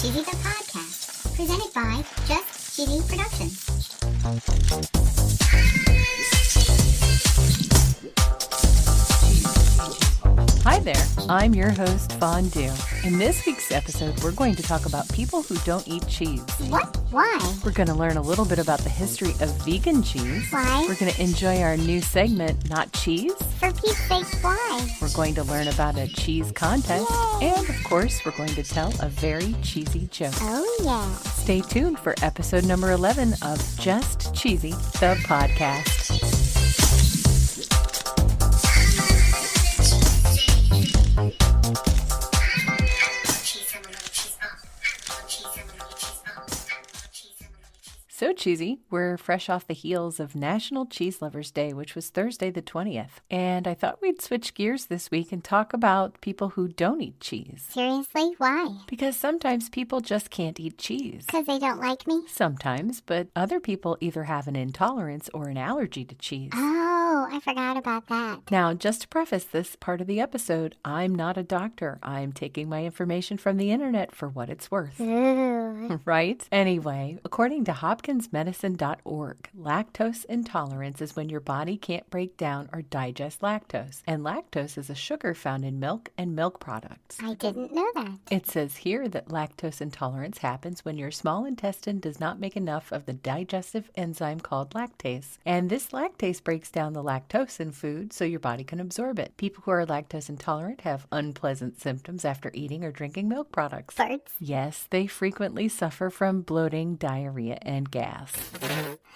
Cheesy the Podcast, presented by Just Cheesy Productions. Hi there, I'm your host, Fondue. In this week's episode, we're going to talk about people who don't eat cheese. What? Why? We're going to learn a little bit about the history of vegan cheese. Why? We're going to enjoy our new segment, Not Cheese. For Pete's sake, why? We're going to learn about a cheese contest. Yay. And, of course, we're going to tell a very cheesy joke. Oh, yeah. Stay tuned for episode number 11 of Just Cheesy, the podcast. So cheesy, we're fresh off the heels of National Cheese Lovers Day, which was Thursday the 20th. And I thought we'd switch gears this week and talk about people who don't eat cheese. Seriously, why? Because sometimes people just can't eat cheese. Because they don't like me? Sometimes, but other people either have an intolerance or an allergy to cheese. Oh, I forgot about that. Now, just to preface this part of the episode, I'm not a doctor. I'm taking my information from the internet for what it's worth. Ooh. Right? Anyway, according to hopkinsmedicine.org, lactose intolerance is when your body can't break down or digest lactose. And lactose is a sugar found in milk and milk products. I didn't know that. It says here that lactose intolerance happens when your small intestine does not make enough of the digestive enzyme called lactase. And this lactase breaks down the lactose in food so your body can absorb it. People who are lactose intolerant have unpleasant symptoms after eating or drinking milk products. Farts? Yes, they frequently suffer from bloating, diarrhea, and gas.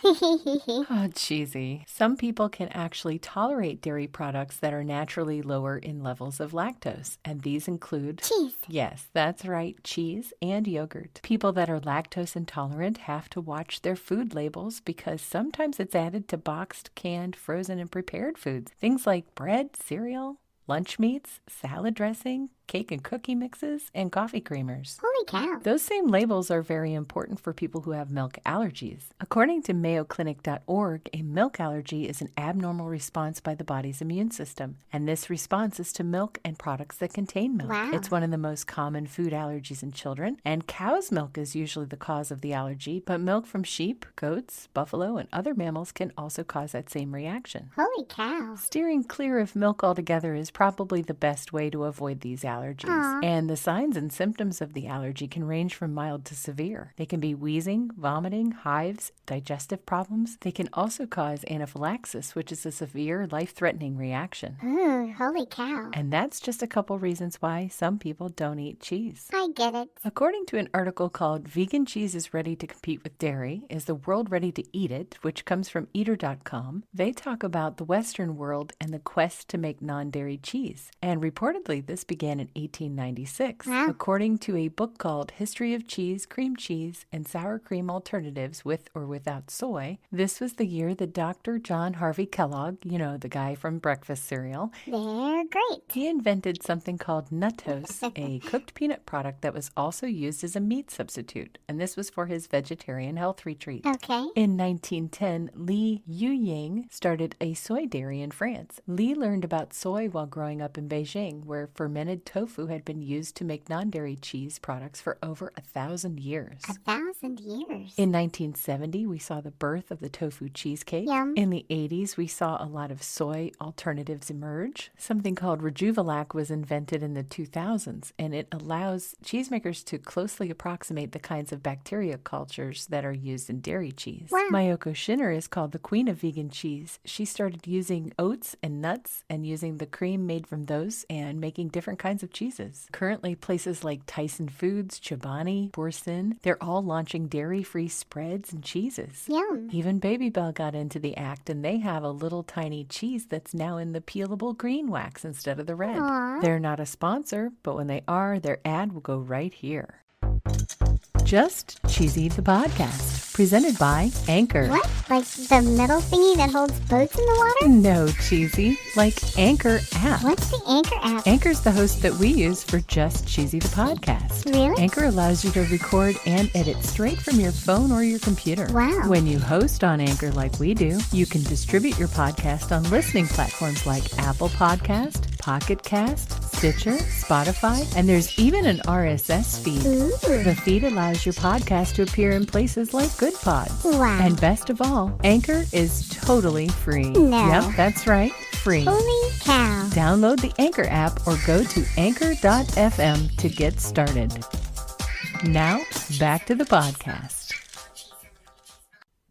Oh, cheesy. Some people can actually tolerate dairy products that are naturally lower in levels of lactose, and these include Cheese. Yes, that's right, cheese and yogurt. People that are lactose intolerant have to watch their food labels because sometimes it's added to boxed, canned, frozen, and prepared foods. Things like bread, cereal, lunch meats, salad dressing, cake and cookie mixes, and coffee creamers. Holy cow. Those same labels are very important for people who have milk allergies. According to mayoclinic.org, a milk allergy is an abnormal response by the body's immune system, and this response is to milk and products that contain milk. Wow. It's one of the most common food allergies in children, and cow's milk is usually the cause of the allergy, but milk from sheep, goats, buffalo, and other mammals can also cause that same reaction. Holy cow. Steering clear of milk altogether is probably the best way to avoid these allergies. Aww. And the signs and symptoms of the allergy can range from mild to severe. They can be wheezing, vomiting, hives, digestive problems. They can also cause anaphylaxis, which is a severe, life-threatening reaction. Ooh, holy cow. And that's just a couple reasons why some people don't eat cheese. I get it. According to an article called Vegan Cheese is Ready to Compete with Dairy, Is the World Ready to Eat It?, which comes from Eater.com, they talk about the Western world and the quest to make non-dairy cheese. And reportedly, this began in 1896. Wow. According to a book called History of Cheese, Cream Cheese, and Sour Cream Alternatives with or Without Soy, this was the year that Dr. John Harvey Kellogg, you know, the guy from breakfast cereal, They're great. he invented something called Nuttos, a cooked peanut product that was also used as a meat substitute, and this was for his vegetarian health retreat. Okay. In 1910, Li Yuying started a soy dairy in France. Li learned about soy while growing up in Beijing, where fermented tofu had been used to make non-dairy cheese products for over 1,000 years. 1,000 years. In 1970, we saw the birth of the tofu cheesecake. Yum. In the 80s, we saw a lot of soy alternatives emerge. Something called Rejuvelac was invented in the 2000s, and it allows cheesemakers to closely approximate the kinds of bacteria cultures that are used in dairy cheese. Wow. Mayoko Schinner is called the queen of vegan cheese. She started using oats and nuts and using the cream made from those and making different kinds of cheeses. Currently, places like Tyson Foods, Chobani, Boursin, they're all launching dairy-free spreads and cheeses. Yum. Even Baby Bell got into the act, and they have a little tiny cheese that's now in the peelable green wax instead of the red. Aw. They're not a sponsor, but when they are, their ad will go right here. Just Cheesy the Podcast, presented by Anchor. What? Like the metal thingy that holds boats in the water? No, Cheesy, like Anchor app. What's the Anchor app? Anchor's the host that we use for Just Cheesy the Podcast. Really? Anchor allows you to record and edit straight from your phone or your computer. Wow. When you host on Anchor like we do, you can distribute your podcast on listening platforms like Apple Podcast, Pocket Cast, Stitcher, Spotify, and there's even an RSS feed. Ooh. The feed allows your podcast to appear in places like Good Pods. Wow. And best of all, Anchor is totally free. No. Yep, that's right, free. Holy cow. Download the Anchor app or go to anchor.fm to get started. Now, back to the podcast.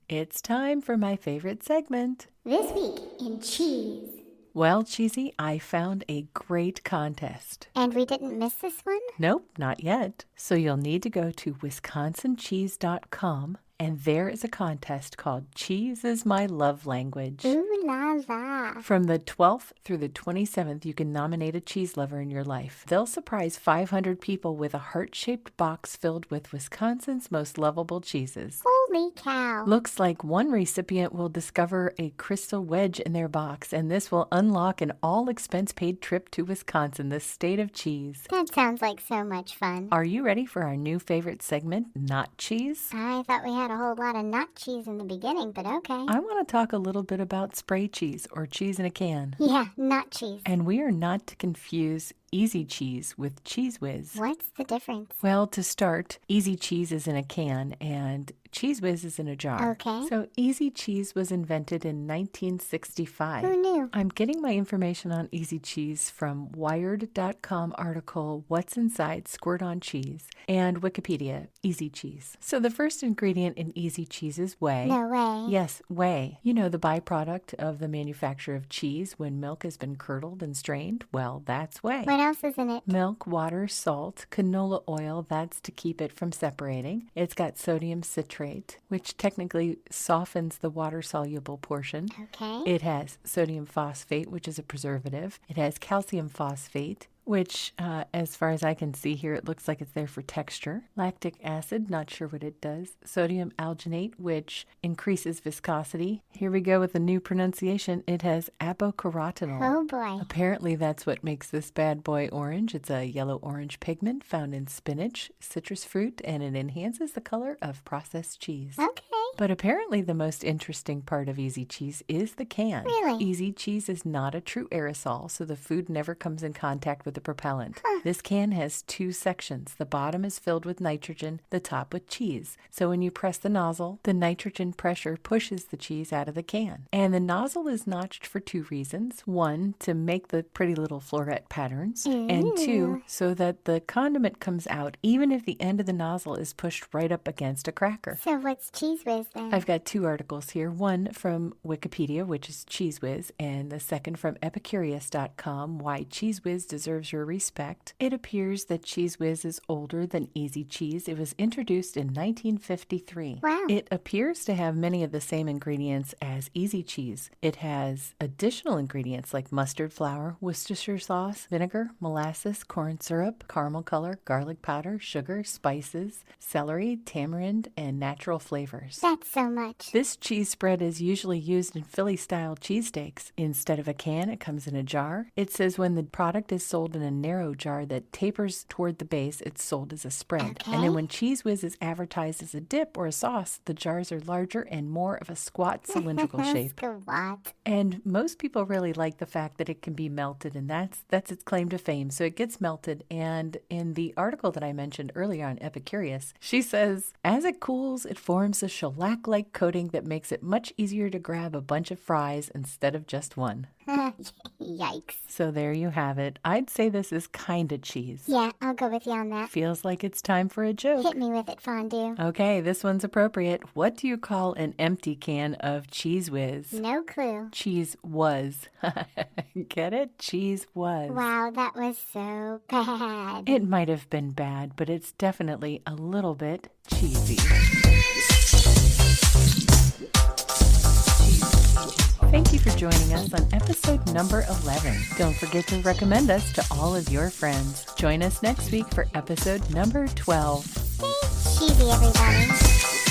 It's time for my favorite segment. This week in cheese. Well, Cheesy, I found a great contest. And we didn't miss this one? Nope, not yet. So you'll need to go to wisconsincheese.com, and there is a contest called Cheese is My Love Language. Ooh la la. From the 12th through the 27th, you can nominate a cheese lover in your life. They'll surprise 500 people with a heart-shaped box filled with Wisconsin's most lovable cheeses. Holy cow. Looks like one recipient will discover a crystal wedge in their box, and this will unlock an all-expense-paid trip to Wisconsin, the state of cheese. That sounds like so much fun. Are you ready for our new favorite segment, Not Cheese? I thought we had a whole lot of nut cheese in the beginning, but okay. I want to talk a little bit about spray cheese, or cheese in a can. Yeah, nut cheese. And we are not to confuse Easy Cheese with Cheese Whiz. What's the difference? Well, to start, Easy Cheese is in a can and Cheese Whiz is in a jar. Okay. So Easy Cheese was invented in 1965. Who knew? I'm getting my information on Easy Cheese from Wired.com article, What's Inside Squirt on Cheese, and Wikipedia, Easy Cheese. So the first ingredient in Easy Cheese is whey. No way. Yes, whey. You know, the byproduct of the manufacture of cheese when milk has been curdled and strained? Well, that's whey. What else is in it? Milk, water, salt, canola oil, that's to keep it from separating. It's got sodium citrate, which technically softens the water-soluble portion. Okay. It has sodium phosphate, which is a preservative. It has calcium phosphate, which, as far as I can see here, it looks like it's there for texture. Lactic acid, not sure what it does. Sodium alginate, which increases viscosity. Here we go with a new pronunciation. It has apocarotinol. Oh boy. Apparently that's what makes this bad boy orange. It's a yellow-orange pigment found in spinach, citrus fruit, and it enhances the color of processed cheese. Okay. But apparently the most interesting part of Easy Cheese is the can. Really? Easy Cheese is not a true aerosol, so the food never comes in contact with the propellant. This can has two sections. The bottom is filled with nitrogen, the top with cheese. So when you press the nozzle, the nitrogen pressure pushes the cheese out of the can. And the nozzle is notched for two reasons. One, to make the pretty little floret patterns. And two, so that the condiment comes out even if the end of the nozzle is pushed right up against a cracker. So what's Cheese Whiz then? I've got two articles here, one from Wikipedia, which is Cheese Whiz, and the second from Epicurious.com, Why Cheese Whiz Deserves Your Respect. It appears that Cheese Whiz is older than Easy Cheese. It was introduced in 1953. Wow. It appears to have many of the same ingredients as Easy Cheese. It has additional ingredients like mustard flour, Worcestershire sauce, vinegar, molasses, corn syrup, caramel color, garlic powder, sugar, spices, celery, tamarind, and natural flavors. That's so much. This cheese spread is usually used in Philly-style cheesesteaks. Instead of a can, it comes in a jar. It says when the product is sold in a narrow jar that tapers toward the base, it's sold as a spread. Okay. And then when Cheese Whiz is advertised as a dip or a sauce, the jars are larger and more of a squat cylindrical shape. Squat. And most people really like the fact that it can be melted, and that's its claim to fame. So it gets melted, and in the article that I mentioned earlier on Epicurious, she says, as it cools, it forms a shellac-like coating that makes it much easier to grab a bunch of fries instead of just one. Yikes. So there you have it. I'd say this is kind of cheese. Yeah, I'll go with you on that. Feels like it's time for a joke. Hit me with it, Fondue. Okay, this one's appropriate. What do you call an empty can of Cheese Whiz? No clue. Cheese was. Get it? Cheese was. Wow, that was so bad. It might have been bad, but it's definitely a little bit cheesy. Thank you for joining us on episode number 11. Don't forget to recommend us to all of your friends. Join us next week for episode number 12. Stay cheesy, everybody.